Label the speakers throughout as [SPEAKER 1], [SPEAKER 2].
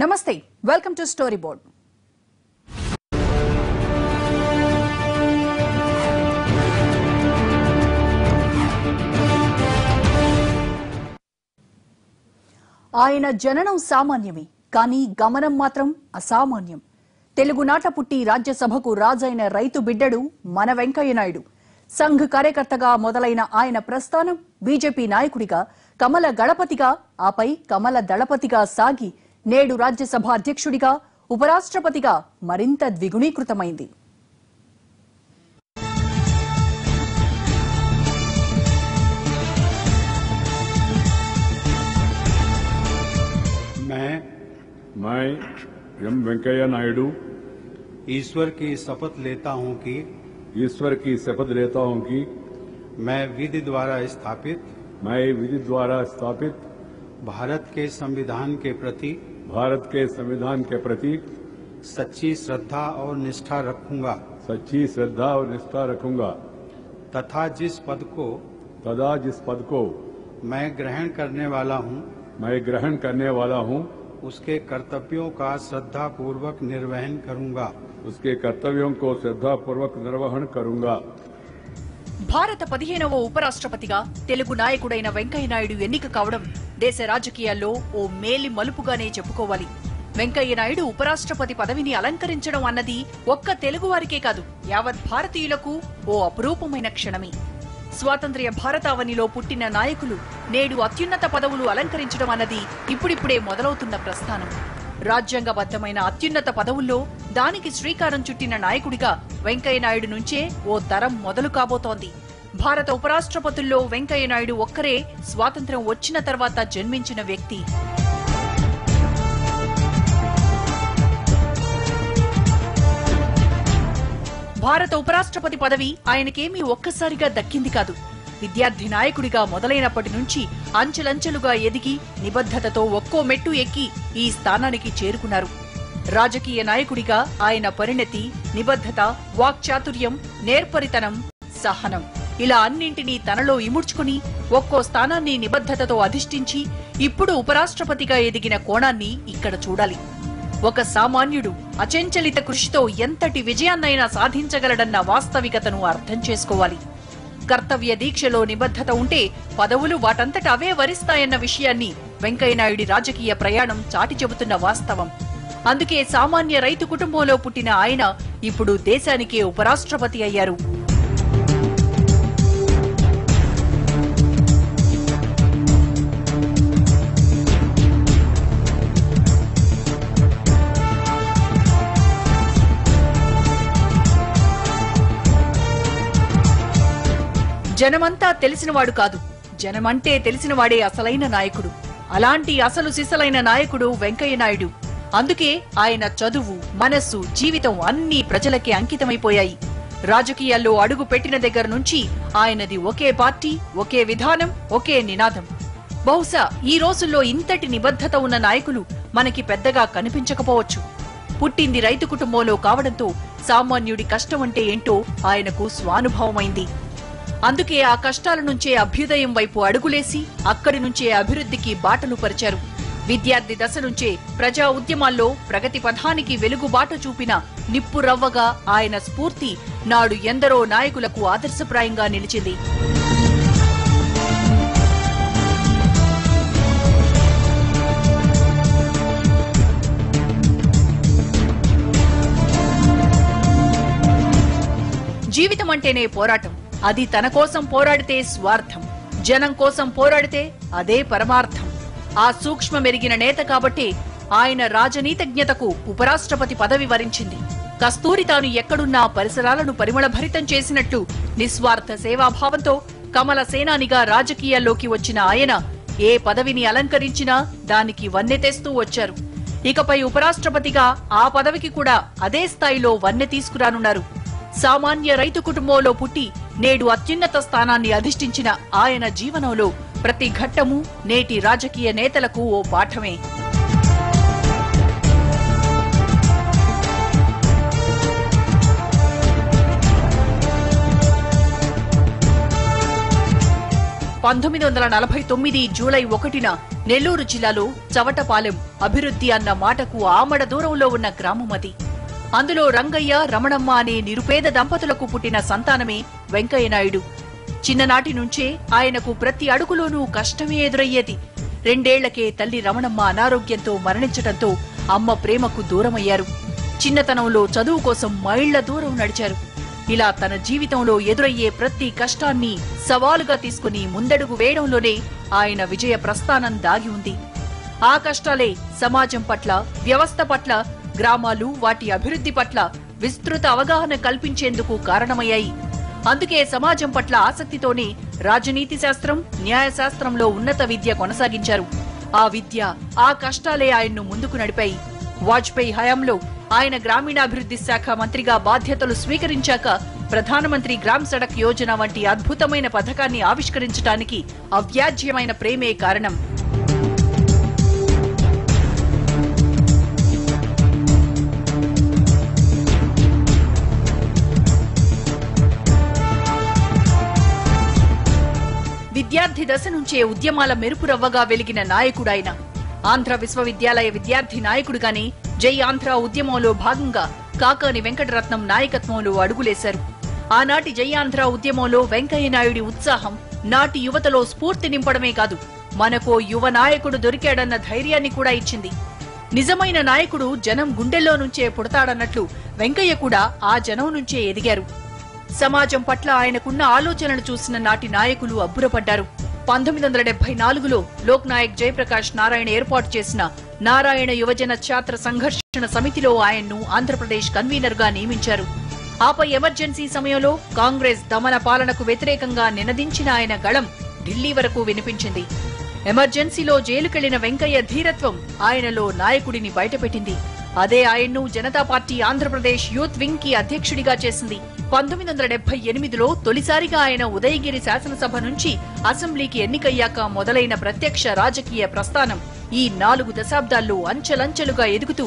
[SPEAKER 1] నమస్తే welcome to story board. ఆయన జననం సామాన్యమే కానీ గమనం మాత్రం అసామాన్యం. తెలుగునాట పుట్టి రాజ్యసభకు రాజైన రైతు బిడ్డడు మన వెంకయ్య నాయుడు. సంఘ్ కార్యకర్తగా మొదలైన ఆయన ప్రస్థానం బీజేపీ నాయకుడిగా, కమల గణపతిగా, ఆపై కమల దళపతిగా సాగి నేడు రాజ్యసభ అధ్యక్షుడిగా, ఉపరాష్ట్రపతిగా మరింత ద్విగుణీకృతమైంది.
[SPEAKER 2] मैं एम वेंकैया नायडू
[SPEAKER 3] ईश्वर की शपथ लेता हूं कि मैं विधि द्वारा स्थापित भारत के संविधान के प्रति सच्ची श्रद्धा और निष्ठा रखूंगा तथा जिस पद को मैं ग्रहण करने वाला हूं उसके कर्तव्यों का श्रद्धापूर्वक निर्वहन करूंगा.
[SPEAKER 1] భారత 15వ ఉపరాష్ట్రపతిగా తెలుగు నాయకుడైన వెంకయ్య నాయుడు ఎన్నిక కావడం దేశ రాజకీయాల్లో ఓ మేలి మలుపుగానే చెప్పుకోవాలి. వెంకయ్య నాయుడు ఉపరాష్ట్రపతి పదవిని అలంకరించడం అన్నది ఒక్క తెలుగువారికే కాదు, యావత్ భారతీయులకు ఓ అపురూపమైన క్షణమే. స్వాతంత్ర్య భారతావనిలో పుట్టిన నాయకులు నేడు అత్యున్నత పదవులు అలంకరించడం అన్నది ఇప్పుడిప్పుడే మొదలవుతున్న ప్రస్థానం. రాజ్యాంగబద్ధమైన అత్యున్నత పదవుల్లో దానికి శ్రీకారం చుట్టిన నాయకుడిగా వెంకయ్య నాయుడు నుంచే ఓ తరం మొదలు కాబోతోంది. భారత ఉపరాష్ట్రపతుల్లో వెంకయ్య నాయుడు ఒక్కరే స్వాతంత్ర్యం వచ్చిన తర్వాత జన్మించిన వ్యక్తి. భారత ఉపరాష్ట్రపతి పదవి ఆయనకేమీ ఒక్కసారిగా దక్కింది కాదు. విద్యార్థి నాయకుడిగా మొదలైనప్పటి నుంచి అంచెలంచెలుగా ఎదిగి నిబద్ధతతో ఒక్కో మెట్టు ఎక్కి ఈ స్థానానికి చేరుకున్నారు. రాజకీయ నాయకుడిగా ఆయన పరిణతి, నిబద్ధత, వాక్చాతుర్యం, నేర్పరితనం, సహనం ఇలా అన్నింటినీ తనలో ఇముడ్చుకుని ఒక్కో స్థానాన్ని నిబద్ధతతో అధిష్ఠించి ఇప్పుడు ఉపరాష్ట్రపతిగా ఎదిగిన కోణాన్ని ఇక్కడ చూడాలి. ఒక సామాన్యుడు అచంచలిత కృషితో ఎంతటి విజయాన్నైనా సాధించగలడన్న వాస్తవికతను అర్థం చేసుకోవాలి. కర్తవ్య దీక్షలో నిబద్ధత ఉంటే పదవులు వాటంతట అవే వరిస్తాయన్న విషయాన్ని వెంకయ్య నాయుడి రాజకీయ ప్రయాణం చాటి చెబుతున్న వాస్తవం. అందుకే సామాన్య రైతు కుటుంబంలో పుట్టిన ఆయన ఇప్పుడు దేశానికే ఉపరాష్ట్రపతి అయ్యారు. జనమంతా తెలిసినవాడు కాదు, జనమంటే తెలిసినవాడే అసలైన నాయకుడు. అలాంటి అసలు సిసలైన నాయకుడు వెంకయ్య నాయుడు. అందుకే ఆయన చదువు, మనస్సు, జీవితం అన్నీ ప్రజలకే అంకితమైపోయాయి. రాజకీయాల్లో అడుగు పెట్టిన దగ్గర నుంచి ఆయనది ఒకే పార్టీ, ఒకే విధానం, ఒకే నినాదం. బహుశా ఈ రోజుల్లో ఇంతటి నిబద్ధత ఉన్న నాయకులు మనకి పెద్దగా కనిపించకపోవచ్చు. పుట్టింది రైతు కుటుంబంలో కావడంతో సామాన్యుడి కష్టమంటే ఏంటో ఆయనకు స్వానుభవమైంది. అందుకే ఆ కష్టాల నుంచే అభ్యుదయం వైపు అడుగులేసి అక్కడి నుంచే అభివృద్ధికి బాటలు పరిచారు. విద్యార్థి దశ నుంచే ప్రజా ఉద్యమాల్లో ప్రగతి పథానికి వెలుగుబాట చూపిన నిప్పురవ్వగా ఆయన స్ఫూర్తి నాడు ఎందరో నాయకులకు ఆదర్శప్రాయంగా నిలిచింది. జీవితం అంటేనే పోరాటం. అది తన కోసం పోరాడితే స్వార్థం, జనం కోసం పోరాడితే అదే పరమార్థం. ఆ సూక్ష్మ మెరిగిన నేత కాబట్టి ఆయన రాజనీతజ్ఞతకు ఉపరాష్ట్రపతి పదవి వరించింది. కస్తూరి తాను ఎక్కడున్నా పరిసరాలను పరిమళభరితం చేసినట్లు నిస్వార్థ సేవాభావంతో కమల సేనానిగా రాజకీయాల్లోకి వచ్చిన ఆయన ఏ పదవిని అలంకరించినా దానికి వన్నె తెస్తూ వచ్చారు. ఇకపై ఉపరాష్ట్రపతిగా ఆ పదవికి కూడా అదే స్థాయిలో వన్నె తీసుకురానున్నారు. సామాన్య రైతు కుటుంబంలో పుట్టి నేడు అత్యున్నత స్థానాన్ని అధిష్ఠించిన ఆయన జీవనంలో ప్రతి ఘట్టము నేటి రాజకీయ నేతలకు ఓ పాఠమే. 1949 జూలై 1న నెల్లూరు జిల్లాలో చవటపాలెం అభివృద్ధి అన్న మాటకు ఆమడ దూరంలో ఉన్న గ్రామం అది. అందులో రంగయ్య, రమణమ్మ అనే నిరుపేద దంపతులకు పుట్టిన సంతానమే వెంకయ్య నాయుడు. చిన్ననాటి నుంచే ఆయనకు ప్రతి అడుగులోనూ కష్టమే ఎదురయ్యేది. 2 ఏళ్లకే తల్లి రమణమ్మ అనారోగ్యంతో మరణించడంతో అమ్మ ప్రేమకు దూరమయ్యారు. చిన్నతనంలో చదువు కోసం మైళ్ల దూరం నడిచారు. ఇలా తన జీవితంలో ఎదురయ్యే ప్రతి కష్టాన్ని సవాలుగా తీసుకుని ముందడుగు వేయడంలోనే ఆయన విజయ ప్రస్థానం దాగి ఉంది. ఆ కష్టాలే సమాజం పట్ల, వ్యవస్థ పట్ల, గ్రామాలు వాటి అభివృద్ధి పట్ల విస్తృత అవగాహన కల్పించేందుకు కారణమయ్యాయి. అందుకే సమాజం పట్ల ఆసక్తితోనే రాజనీతి శాస్త్రం, న్యాయశాస్త్రంలో ఉన్నత విద్య కొనసాగించారు. ఆ విద్య, ఆ కష్టాలే ఆయన్ను ముందుకు నడిపాయి. వాజ్పేయి హయాంలో ఆయన గ్రామీణాభివృద్ధి శాఖ మంత్రిగా బాధ్యతలు స్వీకరించాక ప్రధానమంత్రి గ్రామ్ సడక్ యోజన వంటి అద్భుతమైన పథకాన్ని ఆవిష్కరించడానికి అవ్యాజ్యమైన ప్రేమే కారణం. విద్యార్థి దశ నుంచే ఉద్యమాల మెరుపురవ్వగా వెలిగిన నాయకుడాయన. ఆంధ్ర విశ్వవిద్యాలయ విద్యార్థి నాయకుడిగానే జై ఆంధ్ర ఉద్యమంలో భాగంగా కాకాని వెంకటరత్నం నాయకత్వంలో అడుగులేశారు. ఆనాటి జై ఆంధ్ర ఉద్యమంలో వెంకయ్య నాయుడి ఉత్సాహం నాటి యువతలో స్ఫూర్తి నింపడమే కాదు, మనకో యువ నాయకుడు దొరికాడన్న ధైర్యాన్ని కూడా ఇచ్చింది. నిజమైన నాయకుడు జనం గుండెల్లో నుంచే పుడతాడన్నట్లు వెంకయ్య కూడా ఆ జనం నుంచే ఎదిగారు. సమాజం పట్ల ఆయనకున్న ఆలోచనలు చూసిన నాటి నాయకులు అబ్బురపడ్డారు. 1974లో లోక్ నాయక్ జయప్రకాష్ నారాయణ ఏర్పాటు చేసిన నారాయణ యువజన ఛాత్ర సంఘర్షణ సమితిలో ఆయన్ను ఆంధ్రప్రదేశ్ కన్వీనర్ గా నియమించారు. ఆపై ఎమర్జెన్సీ సమయంలో కాంగ్రెస్ దమన పాలనకు వ్యతిరేకంగా నినదించిన ఆయన గళం ఢిల్లీ వరకు వినిపించింది. ఎమర్జెన్సీలో జైలుకెళ్లిన వెంకయ్య ధీరత్వం ఆయనలో నాయకుడిని బయటపెట్టింది. అదే ఆయన్ను Janata party Andhra Pradesh youth wing కి అధ్యక్షుడిగా చేసింది. 1978లో తొలిసారిగా ఆయన ఉదయగిరి శాసనసభ నుంచి అసెంబ్లీకి ఎన్నికయ్యాక మొదలైన ప్రత్యక్ష రాజకీయ ప్రస్థానం ఈ 4 దశాబ్దాల్లో అంచెలంచెలుగా ఎదుగుతూ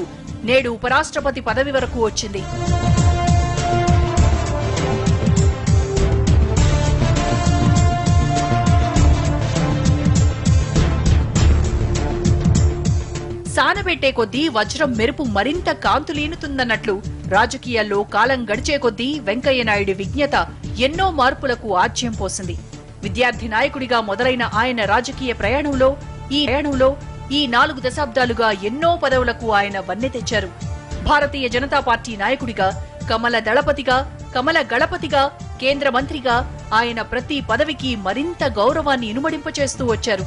[SPEAKER 1] నేడు ఉపరాష్ట్రపతి పదవి వరకు వచ్చింది. సానబెట్టే కొద్దీ వజ్రం మెరుపు మరింత కాంతులీనుతుందన్నట్లు రాజకీయాల్లో కాలం గడిచే కొద్దీ వెంకయ్య నాయుడి విజ్ఞత ఎన్నో మార్పులకు ఆజ్యం పోసింది. విద్యార్థి నాయకుడిగా మొదలైన ఆయన రాజకీయ ప్రయాణంలో ఈ 4 దశాబ్దాలుగా ఎన్నో పదవులకు ఆయన వన్నె తెచ్చారు. భారతీయ జనతా పార్టీ నాయకుడిగా, కమల దళపతిగా, కమల గళపతిగా, కేంద్ర మంత్రిగా ఆయన ప్రతి పదవికి మరింత గౌరవాన్ని ఇనుమడింపచేస్తూ వచ్చారు.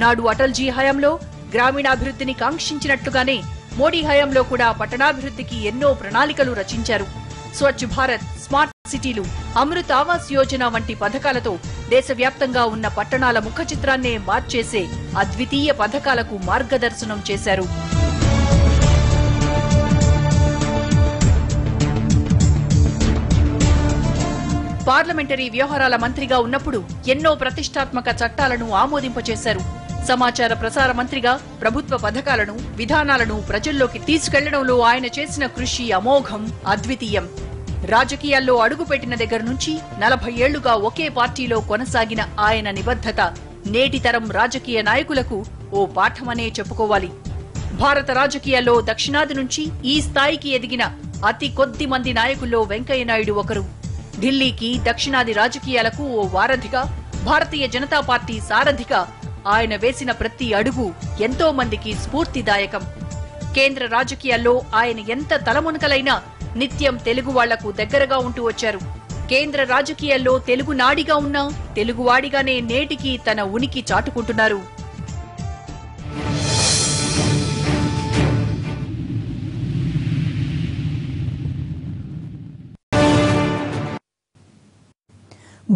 [SPEAKER 1] నాడు అటల్జీ హయాంలో గ్రామీణాభివృద్ధిని కాంక్షించినట్లుగానే మోడీ హయాంలో కూడా పట్టణాభివృద్ధికి ఎన్నో ప్రణాళికలు రచించారు. స్వచ్ఛ భారత్, స్మార్ట్ సిటీలు, అమృత్ ఆవాస్ యోజన వంటి పథకాలతో దేశవ్యాప్తంగా ఉన్న పట్టణాల ముఖ చిత్రాన్నే మార్చేసే అద్వితీయ పథకాలకు మార్గదర్శనం చేశారు. పార్లమెంటరీ వ్యవహారాల మంత్రిగా ఉన్నప్పుడు ఎన్నో ప్రతిష్టాత్మక చట్టాలను ఆమోదింపచేశారు. సమాచార ప్రసార మంత్రిగా ప్రభుత్వ పథకాలను, విధానాలను ప్రజల్లోకి తీసుకెళ్లడంలో ఆయన చేసిన కృషి అమోఘం, అద్వితీయం. రాజకీయాల్లో అడుగుపెట్టిన దగ్గర నుంచి 40 ఏళ్లుగా ఒకే పార్టీలో కొనసాగిన ఆయన నిబద్ధత నేటి తరం రాజకీయ నాయకులకు ఓ పాఠమనే చెప్పుకోవాలి. భారత రాజకీయాల్లో దక్షిణాది నుంచి ఈ స్థాయికి ఎదిగిన అతి కొద్ది మంది నాయకుల్లో వెంకయ్య నాయుడు ఒకరు. ఢిల్లీకి, దక్షిణాది రాజకీయాలకు ఓ వారధిగా, భారతీయ జనతా పార్టీ సారథిగా ఆయన వేసిన ప్రతి అడుగు ఎంతో మందికి స్ఫూర్తిదాయకం. కేంద్ర రాజకీయాల్లో ఆయన ఎంత తలమునకలైనా నిత్యం తెలుగు వాళ్లకు దగ్గరగా ఉంటూ వచ్చారు. కేంద్ర రాజకీయాల్లో తెలుగు నాడిగా ఉన్నా తెలుగువాడిగానే నేటికి తన ఉనికి చాటుకుంటున్నారు.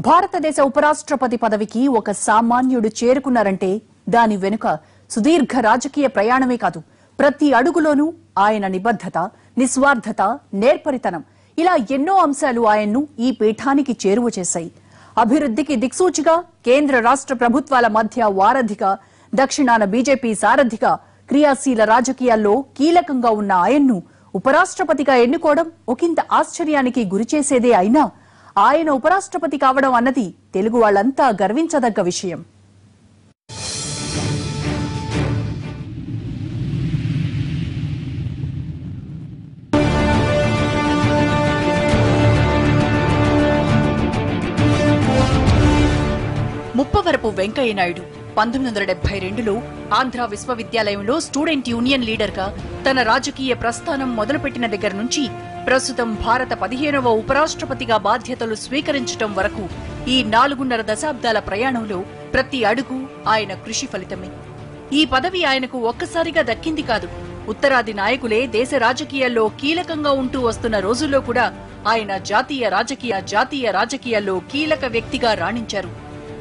[SPEAKER 1] భారతదేశ ఉపరాష్ట్రపతి పదవికి ఒక సామాన్యుడు చేరుకున్నారంటే దాని వెనుక సుదీర్ఘ రాజకీయ ప్రయాణమే కాదు, ప్రతి అడుగులోనూ ఆయన నిబద్ధత, నిస్వార్థత, నేర్పరితనం ఇలా ఎన్నో అంశాలు ఆయన్ను ఈ పీఠానికి చేరువ చేశాయి. అభివృద్ధికి దిక్సూచిగా, కేంద్ర రాష్ట్ర ప్రభుత్వాల మధ్య వారధిగా, దక్షిణాన బీజేపీ సారథిగా, క్రియాశీల రాజకీయాల్లో కీలకంగా ఉన్న ఆయన్ను ఉపరాష్ట్రపతిగా ఎన్నుకోవడం ఒకంత ఆశ్చర్యానికి గురిచేసేదే అయినా ఆయన ఉపరాష్ట్రపతి కావడం అన్నది తెలుగు వాళ్లంతా గర్వించదగ్గ విషయం. కాలపు వెంకయ్య నాయుడు 1972లో ఆంధ్ర విశ్వవిద్యాలయంలో స్టూడెంట్ యూనియన్ లీడర్గా తన రాజకీయ ప్రస్థానం మొదలుపెట్టిన దగ్గర నుంచి ప్రస్తుతం భారత 15వ ఉపరాష్ట్రపతిగా బాధ్యతలు స్వీకరించడం వరకు ఈ 4.5 దశాబ్దాల ప్రయాణంలో ప్రతి అడుగు ఆయన కృషి ఫలితమే. ఈ పదవి ఆయనకు ఒక్కసారిగా దక్కింది కాదు. ఉత్తరాది నాయకులే దేశ రాజకీయాల్లో కీలకంగా ఉంటూ వస్తున్న రోజుల్లో కూడా ఆయన జాతీయ రాజకీయాల్లో కీలక వ్యక్తిగా రాణించారు.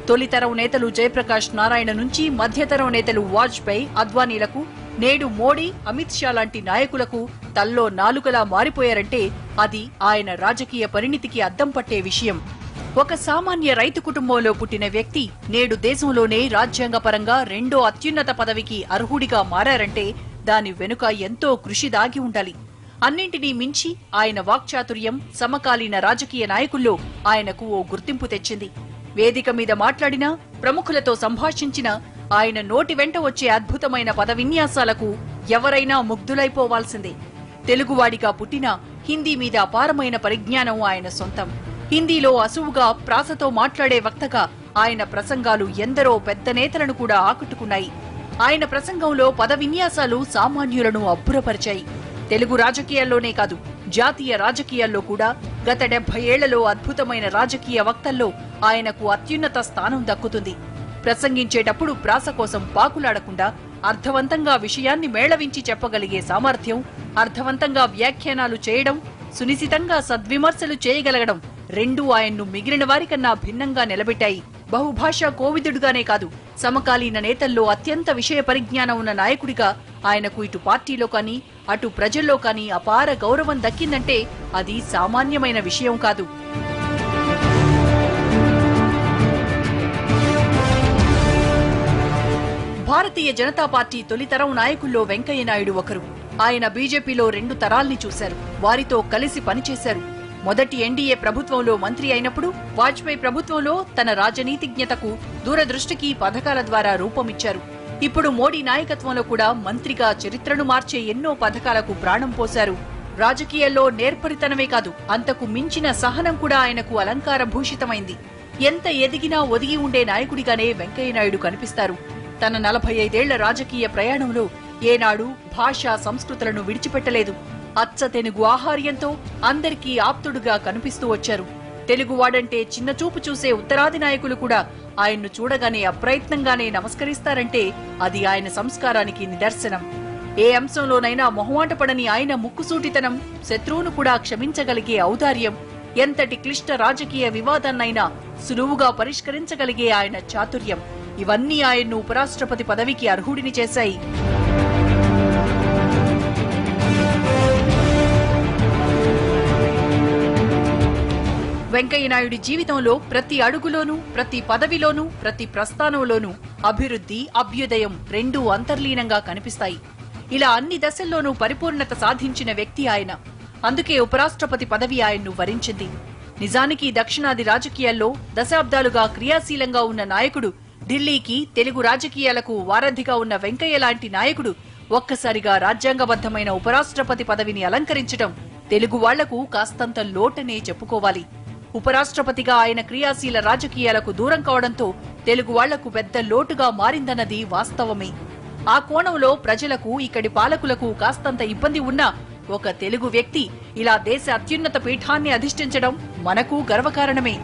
[SPEAKER 1] తొలితరం నేతలు జయప్రకాష్ నారాయణ నుంచి మధ్యతరం నేతలు వాజ్పేయి, అద్వానీలకు, నేడు మోడీ, అమిత్ షా లాంటి నాయకులకు తల్లో నాలుకలా మారిపోయారంటే అది ఆయన రాజకీయ పరిణితికి అద్దం పట్టే విషయం. ఒక సామాన్య రైతు కుటుంబంలో పుట్టిన వ్యక్తి నేడు దేశంలోనే రాజ్యాంగపరంగా 2వ అత్యున్నత పదవికి అర్హుడిగా మారారంటే దాని వెనుక ఎంతో కృషి దాగి ఉండాలి. అన్నింటినీ మించి ఆయన వాక్చాతుర్యం సమకాలీన రాజకీయ నాయకుల్లో ఆయనకు ఓ గుర్తింపు తెచ్చింది. వేదిక మీద మాట్లాడినా, ప్రముఖులతో సంభాషించినా ఆయన నోటి వెంట వచ్చే అద్భుతమైన పదవిన్యాసాలకు ఎవరైనా ముగ్ధులైపోవాల్సిందే. తెలుగువాడిగా పుట్టినా హిందీ మీద అపారమైన పరిజ్ఞానం ఆయన సొంతం. హిందీలో అసువుగా ప్రాసతో మాట్లాడే వక్తగా ఆయన ప్రసంగాలు ఎందరో పెద్ద నేతలను కూడా ఆకట్టుకున్నాయి. ఆయన ప్రసంగంలో పద విన్యాసాలు సామాన్యులను అబ్బురపరిచాయి. తెలుగు రాజకీయాల్లోనే కాదు, జాతీయ రాజకీయాల్లో కూడా గత 70 ఏళ్లలో అద్భుతమైన రాజకీయ వక్తల్లో ఆయనకు అత్యున్నత స్థానం దక్కుతుంది. ప్రసంగించేటప్పుడు ప్రాస కోసం పాకులాడకుండా అర్థవంతంగా విషయాన్ని మేళవించి చెప్పగలిగే సామర్థ్యం, అర్థవంతంగా వ్యాఖ్యానాలు చేయడం, సునిశితంగా సద్విమర్శలు చేయగలగడం రెండూ ఆయన్ను మిగిలిన వారికన్నా భిన్నంగా నిలబెట్టాయి. బహుభాషా కోవిదుడుగానే కాదు, సమకాలీన నేతల్లో అత్యంత విషయ పరిజ్ఞానం ఉన్న నాయకుడిగా ఆయనకు ఇటు పార్టీలో కానీ అటు ప్రజల్లో కానీ అపార గౌరవం దక్కిందంటే అది సామాన్యమైన విషయం కాదు. భారతీయ జనతా పార్టీ తొలితరం నాయకుల్లో వెంకయ్య నాయుడు ఒకరు. ఆయన బీజేపీలో 2 తరాల్ని చూశారు. వారితో కలిసి పనిచేశారు. మొదటి ఎన్డీఏ ప్రభుత్వంలో మంత్రి అయినప్పుడు వాజ్పేయి ప్రభుత్వంలో తన రాజనీతిజ్ఞతకు, దూరదృష్టికి పథకాల ద్వారా రూపమిచ్చారు. ఇప్పుడు మోడీ నాయకత్వంలో కూడా మంత్రిగా చరిత్రను మార్చే ఎన్నో పథకాలకు ప్రాణం పోశారు. రాజకీయాల్లో నేర్పరితనమే కాదు, అంతకు మించిన సహనం కూడా ఆయనకు అలంకార భూషితమైంది. ఎంత ఎదిగినా ఒదిగి ఉండే నాయకుడిగానే వెంకయ్య నాయుడు కనిపిస్తారు. తన 45 ఏళ్ల రాజకీయ ప్రయాణంలో ఏనాడు భాషా సంస్కృతులను విడిచిపెట్టలేదు. అచ్చ తెలుగు ఆహార్యంతో అందరికీ ఆప్తుడుగా కనిపిస్తూ వచ్చారు. తెలుగువాడంటే చిన్న చూపు చూసే ఉత్తరాది నాయకులు కూడా ఆయన్ను చూడగానే అప్రయత్నంగానే నమస్కరిస్తారంటే అది ఆయన సంస్కారానికి నిదర్శనం. ఏ అంశంలోనైనా మొహమాటపడని ఆయన ముక్కుసూటితనం, శత్రువును కూడా క్షమించగలిగే ఔదార్యం, ఎంతటి క్లిష్ట రాజకీయ వివాదాన్నైనా సులువుగా పరిష్కరించగలిగే ఆయన చాతుర్యం, ఇవన్నీ ఆయన్ను ఉపరాష్ట్రపతి పదవికి అర్హుడిని చేశాయి. వెంకయ్య నాయుడి జీవితంలో ప్రతి అడుగులోనూ, ప్రతి పదవిలోనూ, ప్రతి ప్రస్థానంలోనూ అభివృద్ధి, అభ్యుదయం రెండూ అంతర్లీనంగా కనిపిస్తాయి. ఇలా అన్ని దశల్లోనూ పరిపూర్ణత సాధించిన వ్యక్తి ఆయన. అందుకే ఉపరాష్ట్రపతి పదవి ఆయన్ను వరించింది. నిజానికి దక్షిణాది రాజకీయాల్లో దశాబ్దాలుగా క్రియాశీలంగా ఉన్న నాయకుడు, ఢిల్లీకి, తెలుగు రాజకీయాలకు వారధిగా ఉన్న వెంకయ్య లాంటి నాయకుడు ఒక్కసారిగా రాజ్యాంగబద్ధమైన ఉపరాష్ట్రపతి పదవిని అలంకరించడం తెలుగు వాళ్లకు కాస్తంత లోటనే చెప్పుకోవాలి. ఉపరాష్ట్రపతిగా ఆయన క్రియాశీల రాజకీయాలకు దూరం కావడంతో తెలుగు వాళ్లకు పెద్ద లోటుగా మారిందన్నది వాస్తవమే. ఆ కోణంలో ప్రజలకు, ఇక్కడి పాలకులకు కాస్తంత ఇబ్బంది ఉన్నా ఒక తెలుగు వ్యక్తి ఇలా దేశ అత్యున్నత పీఠాన్ని అధిష్ఠించడం మనకు గర్వకారణమే.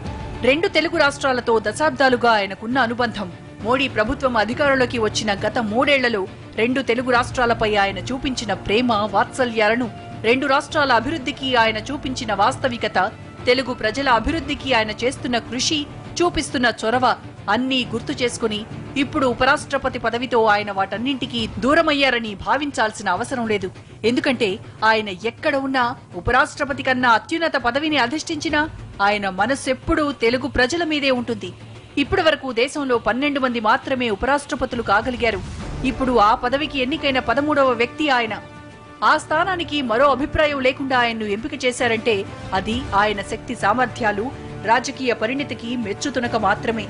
[SPEAKER 1] 2 తెలుగు రాష్ట్రాలతో దశాబ్దాలుగా ఆయనకున్న అనుబంధం, మోడీ ప్రభుత్వం అధికారంలోకి వచ్చిన గత 3 ఏళ్లలో 2 తెలుగు రాష్ట్రాలపై ఆయన చూపించిన ప్రేమ, వాత్సల్యాలను, 2 రాష్ట్రాల అభివృద్ధికి ఆయన చూపించిన వాస్తవికత, తెలుగు ప్రజల అభివృద్ధికి ఆయన చేస్తున్న కృషి, చూపిస్తున్న చొరవ అన్నీ గుర్తు చేసుకుని ఇప్పుడు ఉపరాష్ట్రపతి పదవితో ఆయన వాటన్నింటికీ దూరమయ్యారని భావించాల్సిన అవసరం లేదు. ఎందుకంటే ఆయన ఎక్కడ ఉన్నా, ఉపరాష్ట్రపతి కన్నా అత్యున్నత పదవిని అధిష్ఠించినా ఆయన మనస్సెప్పుడూ తెలుగు ప్రజల మీదే ఉంటుంది. ఇప్పటి వరకు దేశంలో 12 మంది మాత్రమే ఉపరాష్ట్రపతులు కాగలిగారు. ఇప్పుడు ఆ పదవికి ఎన్నికైన 13వ వ్యక్తి ఆయన. ఆ స్థానానికి మరో అభిప్రాయం లేకుండా ఆయన్ను ఎంపిక చేశారంటే అది ఆయన శక్తి సామర్థ్యాలు, రాజకీయ పరిణితికి మెచ్చుతునక మాత్రమే.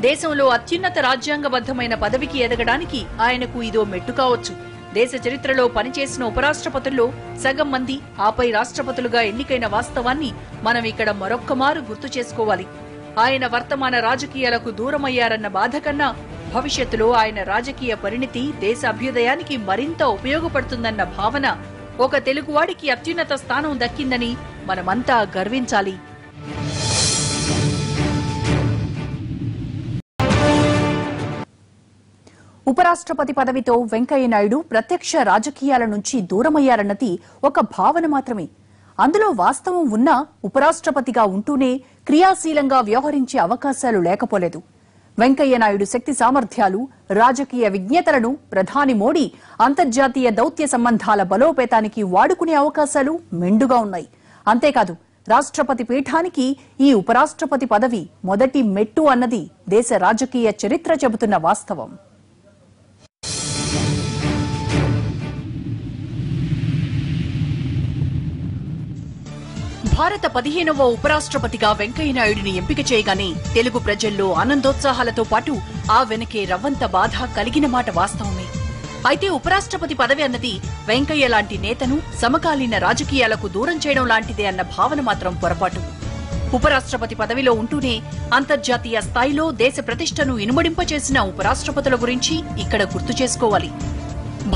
[SPEAKER 1] దేశంలో అత్యున్నత రాజ్యాంగబద్ధమైన పదవికి ఎదగడానికి ఆయనకు ఇదో మెట్టు కావచ్చు. దేశ చరిత్రలో పనిచేసిన ఉపరాష్ట్రపతుల్లో సగం మంది ఆపై రాష్ట్రపతులుగా ఎన్నికైన వాస్తవాన్ని మనం ఇక్కడ మరొక్కమారు గుర్తు చేసుకోవాలి. ఆయన వర్తమాన రాజకీయాలకు దూరమయ్యారన్న బాధ కన్నా భవిష్యత్తులో ఆయన రాజకీయ పరిణితి దేశ అభ్యుదయానికి మరింత ఉపయోగపడుతుందన్న భావన ఒక తెలుగువాడికి అత్యున్నత స్థానం దక్కిందని మనమంతా గర్వించాలి. ఉపరాష్ట్రపతి పదవితో వెంకయ్యనాయుడు ప్రత్యక్ష రాజకీయాల నుంచి దూరమయ్యారన్నది ఒక భావన మాత్రమే. అందులో వాస్తవం ఉన్నా ఉపరాష్ట్రపతిగా ఉంటూనే క్రియాశీలంగా వ్యవహరించే అవకాశాలు లేకపోలేదు. వెంకయ్యనాయుడు శక్తి సామర్థ్యాలు, రాజకీయ విజ్ఞతలను ప్రధాని మోడీ అంతర్జాతీయ దౌత్య సంబంధాల బలోపేతానికి వాడుకునే అవకాశాలు మెండుగా ఉన్నాయి. అంతేకాదు, రాష్ట్రపతి పీఠానికి ఈ ఉపరాష్ట్రపతి పదవి మొదటి మెట్టు అన్నది దేశ రాజకీయ చరిత్ర చెబుతున్న వాస్తవం. భారత 15వ ఉపరాష్ట్రపతిగా వెంకయ్యనాయుడిని ఎంపిక చేయగానే తెలుగు ప్రజల్లో ఆనందోత్సాహాలతో పాటు ఆ వెనకే రవ్వంత బాధ కలిగిన మాట వాస్తవమే. అయితే ఉపరాష్ట్రపతి పదవి అన్నది వెంకయ్య లాంటి నేతను సమకాలీన రాజకీయాలకు దూరం చేయడం లాంటిదే అన్న భావన మాత్రం పొరపాటు. ఉపరాష్ట్రపతి పదవిలో ఉంటూనే అంతర్జాతీయ స్థాయిలో దేశ ప్రతిష్టను ఇనుమడింపచేసిన ఉపరాష్ట్రపతుల గురించి ఇక్కడ గుర్తు చేసుకోవాలి.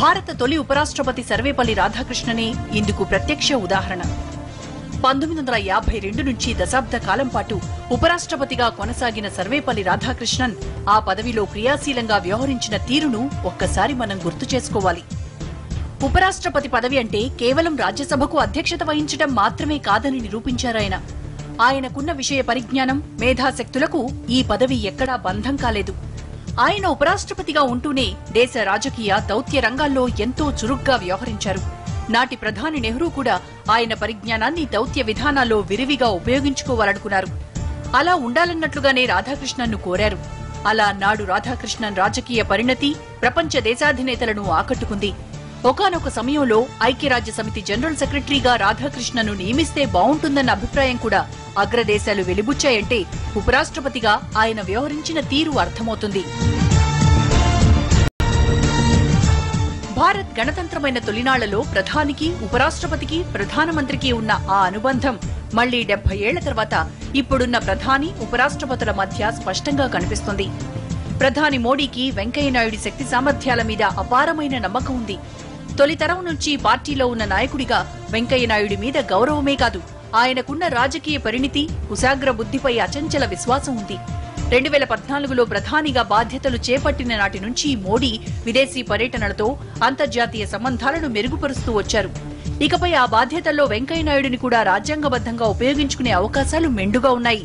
[SPEAKER 1] భారత తొలి ఉపరాష్ట్రపతి సర్వేపల్లి రాధాకృష్ణనే ఇందుకు ప్రత్యక్ష ఉదాహరణ. 1952 నుంచి దశాబ్ద కాలం పాటు ఉపరాష్ట్రపతిగా కొనసాగిన సర్వేపల్లి రాధాకృష్ణన్ ఆ పదవిలో క్రియాశీలంగా వ్యవహరించిన తీరును ఒక్కసారి మనం గుర్తు చేసుకోవాలి. ఉపరాష్ట్రపతి పదవి అంటే కేవలం రాజ్యసభకు అధ్యక్షత వహించడం మాత్రమే కాదని నిరూపించారాయన. ఆయనకున్న విషయ పరిజ్ఞానం, మేధాశక్తులకు ఈ పదవి ఎక్కడా బంధం కాలేదు. ఆయన ఉపరాష్ట్రపతిగా ఉంటూనే దేశ రాజకీయ, దౌత్య రంగాల్లో ఎంతో చురుగ్గా వ్యవహరించారు. నాటి ప్రధాని నెహ్రూ కూడా ఆయన పరిజ్ఞానాన్ని దౌత్య విధానాల్లో విరివిగా ఉపయోగించుకోవాలనుకున్నారు. అలా ఉండాలన్నట్లుగానే రాధాకృష్ణన్ను కోరారు. అలా నాడు రాధాకృష్ణన్ రాజకీయ పరిణతి ప్రపంచ దేశాధినేతలను ఆకట్టుకుంది. ఒకానొక సమయంలో ఐక్యరాజ్య సమితి జనరల్ సెక్రటరీగా రాధాకృష్ణన్ను నియమిస్తే బావుంటుందన్న అభిప్రాయం కూడా అగ్రదేశాలు వెలిబుచ్చాయంటే ఉపరాష్ట్రపతిగా ఆయన వ్యవహరించిన తీరు అర్థమవుతుంది. భారత్ గణతంత్రమైన తొలినాళ్లలో ప్రధానికి, ఉపరాష్ట్రపతికి, ప్రధానమంత్రికి ఉన్న ఆ అనుబంధం మళ్లీ 70 ఏళ్ల తర్వాత ఇప్పుడున్న ప్రధాని, ఉపరాష్ట్రపతుల మధ్య స్పష్టంగా కనిపిస్తుంది. ప్రధాని మోడీకి వెంకయ్యనాయుడి శక్తి సామర్థ్యాల మీద అపారమైన నమ్మకం ఉంది. తొలితరం నుంచి పార్టీలో ఉన్న నాయకుడిగా వెంకయ్యనాయుడి మీద గౌరవమే కాదు, ఆయనకున్న రాజకీయ పరిణితి, కుశాగ్ర బుద్ధిపై అచంచల విశ్వాసం ఉంది. 2014లో ప్రధానిగా బాధ్యతలు చేపట్టిన నాటి నుంచి మోడీ విదేశీ పర్యటనలతో అంతర్జాతీయ సంబంధాలను మెరుగుపరుస్తూ వచ్చారు. ఇకపై ఆ బాధ్యతల్లో వెంకయ్యనాయుడిని కూడా రాజ్యాంగబద్ధంగా ఉపయోగించుకునే అవకాశాలు మెండుగా ఉన్నాయి.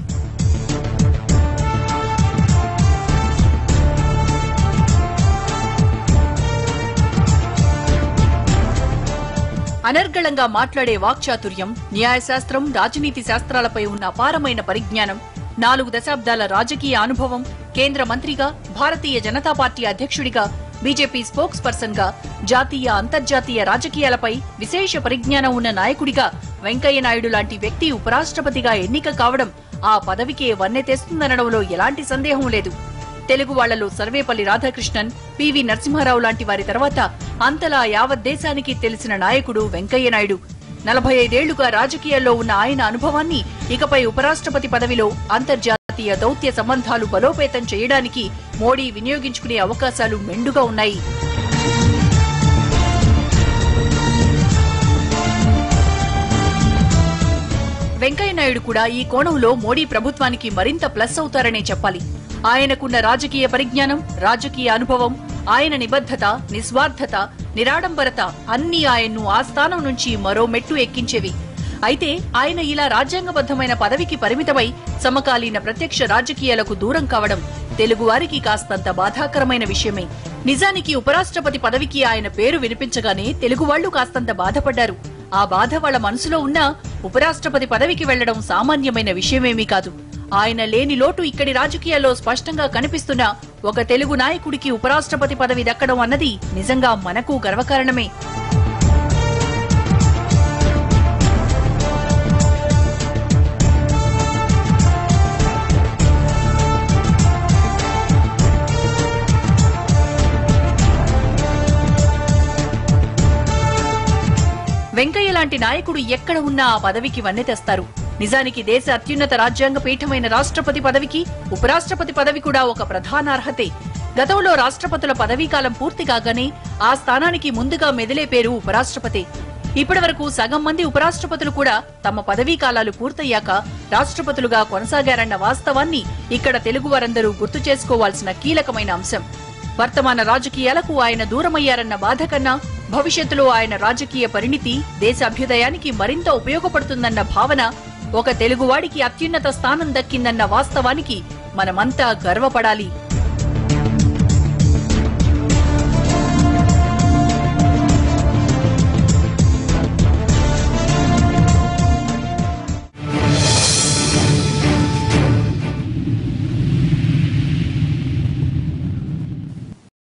[SPEAKER 1] అనర్గళంగా మాట్లాడే వాక్చాతుర్యం, న్యాయశాస్త్రం, రాజనీతి శాస్త్రాలపై ఉన్న అపారమైన పరిజ్ఞానం, 4 దశాబ్దాల రాజకీయ అనుభవం, కేంద్ర మంత్రిగా, భారతీయ జనతా పార్టీ అధ్యక్షుడిగా, బీజేపీ స్పోక్స్ పర్సన్ గా, జాతీయ, అంతర్జాతీయ రాజకీయాలపై విశేష పరిజ్ఞానం ఉన్న నాయకుడిగా వెంకయ్యనాయుడు లాంటి వ్యక్తి ఉపరాష్ట్రపతిగా ఎన్నిక కావడం ఆ పదవికే వన్నె తెస్తుందనడంలో ఎలాంటి సందేహం లేదు. తెలుగు వాళ్లలో సర్వేపల్లి రాధాకృష్ణన్, పివి నరసింహారావు లాంటి వారి తర్వాత అంతలా యావత్ దేశానికి తెలిసిన నాయకుడు వెంకయ్యనాయుడు. 45 ఏళ్లుగా రాజకీయాల్లో ఉన్న ఆయన అనుభవాన్ని ఇకపై ఉపరాష్ట్రపతి పదవిలో అంతర్జాతీయ దౌత్య సంబంధాలు బలోపేతం చేయడానికి మోడీ వినియోగించుకునే అవకాశాలు మెండుగా ఉన్నాయి. వెంకయ్యనాయుడు కూడా ఈ కోణంలో మోడీ ప్రభుత్వానికి మరింత ప్లస్ అవుతారనే చెప్పాలి. ఆయనకున్న రాజకీయ పరిజ్ఞానం, రాజకీయ అనుభవం, ఆయన నిబద్ధత, నిస్వార్థత, నిరాడంబరత అన్నీ ఆయన్ను ఆ స్థానం నుంచి మరో మెట్టు ఎక్కించేవి. అయితే ఆయన ఇలా రాజ్యాంగబద్ధమైన పదవికి పరిమితమై సమకాలీన ప్రత్యక్ష రాజకీయాలకు దూరం కావడం తెలుగువారికి కాస్తంత బాధాకరమైన విషయమే. నిజానికి ఉపరాష్ట్రపతి పదవికి ఆయన పేరు వినిపించగానే తెలుగువాళ్లు కాస్తంత బాధపడ్డారు. ఆ బాధ వాళ్ల మనసులో ఉన్నా ఉపరాష్ట్రపతి పదవికి వెళ్లడం సామాన్యమైన విషయమేమీ కాదు. ఆయన లేని లోటు ఇక్కడి రాజకీయాల్లో స్పష్టంగా కనిపిస్తున్న ఒక తెలుగు నాయకుడికి ఉపరాష్ట్రపతి పదవి దక్కడం అన్నది నిజంగా మనకు గర్వకారణమే. వెంకయ్య లాంటి నాయకుడు ఎక్కడ ఉన్నా ఆ పదవికి వన్నె తెస్తారు. నిజానికి దేశ అత్యున్నత రాజ్యాంగ పీఠమైన రాష్ట్రపతి పదవికి ఉపరాష్ట్రపతి పదవి కూడా ఒక ప్రధాన అర్హతే. గతంలో రాష్ట్రపతుల పదవీకాలం పూర్తి కాగానే ఆ స్థానానికి ముందుగా మెదిలే పేరు ఉపరాష్ట్రపతి. ఇప్పటి వరకు సగం మంది ఉపరాష్ట్రపతులు కూడా తమ పదవీకాలాలు పూర్తయ్యాక రాష్ట్రపతులుగా కొనసాగారన్న వాస్తవాన్ని ఇక్కడ తెలుగు వారందరూ గుర్తు చేసుకోవాల్సిన కీలకమైన అంశం. వర్తమాన రాజకీయాలకు ఆయన దూరమయ్యారన్న బాధ కన్నా భవిష్యత్తులో ఆయన రాజకీయ పరిణితి దేశ అభ్యుదయానికి మరింత ఉపయోగపడుతుందన్న భావన, ఒక తెలుగువాడికి అత్యున్నత స్థానం దక్కిందన్న వాస్తవానికి మనమంతా గర్వపడాలి.